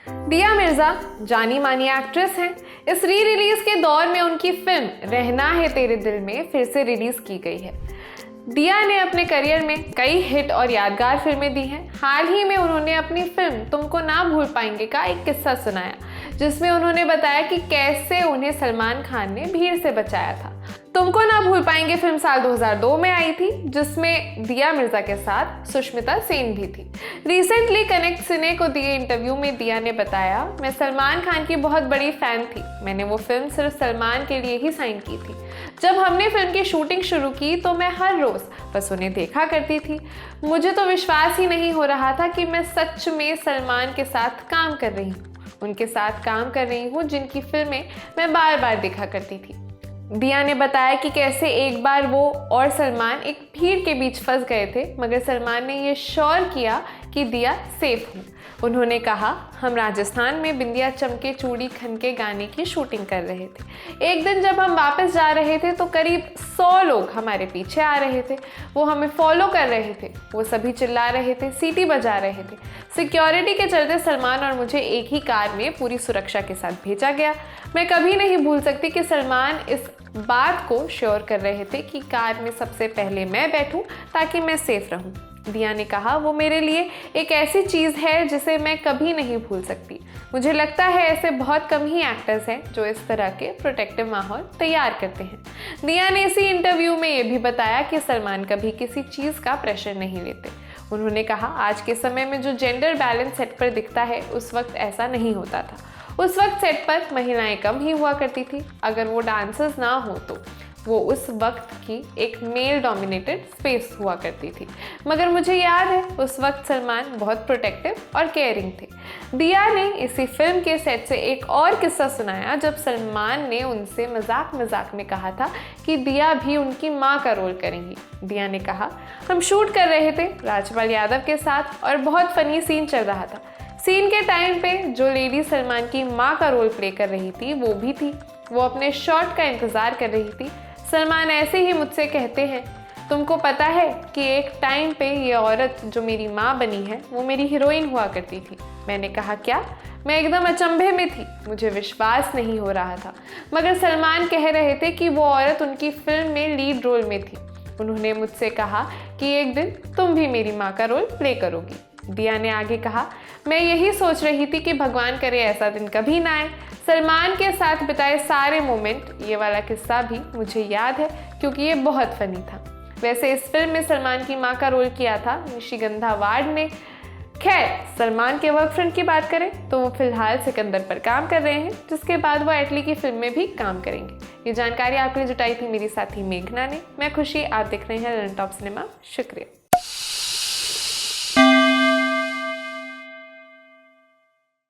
दिया मिर्जा जानी मानी एक्ट्रेस हैं। इस री रिलीज के दौर में उनकी फिल्म रहना है तेरे दिल में फिर से रिलीज की गई है। दिया ने अपने करियर में कई हिट और यादगार फिल्में दी हैं। हाल ही में उन्होंने अपनी फिल्म तुमको ना भूल पाएंगे का एक किस्सा सुनाया, जिसमें उन्होंने बताया कि कैसे उन्हें सलमान खान ने भीड़ से बचाया था। तुमको ना भूल पाएंगे फिल्म साल 2002 में आई थी, जिसमें दिया मिर्जा के साथ सुष्मिता सेन भी थी। रिसेंटली कनेक्ट सिने को दिए इंटरव्यू में दिया ने बताया, मैं सलमान खान की बहुत बड़ी फैन थी। मैंने वो फिल्म सिर्फ सलमान के लिए ही साइन की थी। जब हमने फिल्म की शूटिंग शुरू की तो मैं हर रोज बस उन्हें देखा करती थी। मुझे तो विश्वास ही नहीं हो रहा था कि मैं सच में सलमान के साथ काम कर रही हूँ, उनके साथ काम कर रही हूँ जिनकी फिल्में मैं बार बार देखा करती थी। दिया ने बताया कि कैसे एक बार वो और सलमान एक भीड़ के बीच फंस गए थे, मगर सलमान ने ये श्योर किया कि दिया सेफ हूँ। उन्होंने कहा, हम राजस्थान में बिंदिया चमके चूड़ी खनके गाने की शूटिंग कर रहे थे। एक दिन जब हम वापस जा रहे थे तो करीब 100 लोग हमारे पीछे आ रहे थे। वो हमें फॉलो कर रहे थे। वो सभी चिल्ला रहे थे, सीटी बजा रहे थे। सिक्योरिटी के चलते सलमान और मुझे एक ही कार में पूरी सुरक्षा के साथ भेजा गया। मैं कभी नहीं भूल सकती कि सलमान इस बात को श्योर कर रहे थे कि कार में सबसे पहले मैं बैठूं ताकि मैं सेफ रहूं। दिया ने कहा, वो मेरे लिए एक ऐसी चीज़ है जिसे मैं कभी नहीं भूल सकती। मुझे लगता है ऐसे बहुत कम ही एक्टर्स हैं जो इस तरह के प्रोटेक्टिव माहौल तैयार करते हैं। दिया ने इसी इंटरव्यू में ये भी बताया कि सलमान कभी किसी चीज़ का प्रेशर नहीं लेते। उन्होंने कहा, आज के समय में जो जेंडर बैलेंस सेट पर दिखता है, उस वक्त ऐसा नहीं होता था। उस वक्त सेट पर महिलाएं कम ही हुआ करती थी। अगर वो डांसर्स ना हो तो वो उस वक्त की एक मेल डोमिनेटेड स्पेस हुआ करती थी। मगर मुझे याद है उस वक्त सलमान बहुत प्रोटेक्टिव और केयरिंग थे। दिया ने इसी फिल्म के सेट से एक और किस्सा सुनाया, जब सलमान ने उनसे मजाक मजाक में कहा था कि दिया भी उनकी माँ का रोल करेंगी। दिया ने कहा, हम शूट कर रहे थे राजपाल यादव के साथ और बहुत फनी सीन चल रहा था। सीन के टाइम पे जो लेडी सलमान की माँ का रोल प्ले कर रही थी वो भी थी। वो अपने शॉट का इंतज़ार कर रही थी। सलमान ऐसे ही मुझसे कहते हैं, तुमको पता है कि एक टाइम पे ये औरत जो मेरी माँ बनी है वो मेरी हीरोइन हुआ करती थी। मैंने कहा, क्या? मैं एकदम अचंभे में थी, मुझे विश्वास नहीं हो रहा था। मगर सलमान कह रहे थे कि वो औरत उनकी फिल्म में लीड रोल में थी। उन्होंने मुझसे कहा कि एक दिन तुम भी मेरी माँ का रोल प्ले करोगी। दिया ने आगे कहा, मैं यही सोच रही थी कि भगवान करे ऐसा दिन कभी ना आए। सलमान के साथ बिताए सारे मोमेंट, ये वाला किस्सा भी मुझे याद है क्योंकि ये बहुत फनी था। वैसे इस फिल्म में सलमान की माँ का रोल किया था निशिगंधा वार्ड ने। खैर, सलमान के वर्क फ्रंट की बात करें तो वो फिलहाल सिकंदर पर काम कर रहे हैं, जिसके बाद वो एटली की फिल्म में भी काम करेंगे। ये जानकारी आपके लिए जुटाई थी मेरी साथी मेघना ने। मैं खुशी, आप देख रहे हैं रन टॉप सिनेमा। शुक्रिया।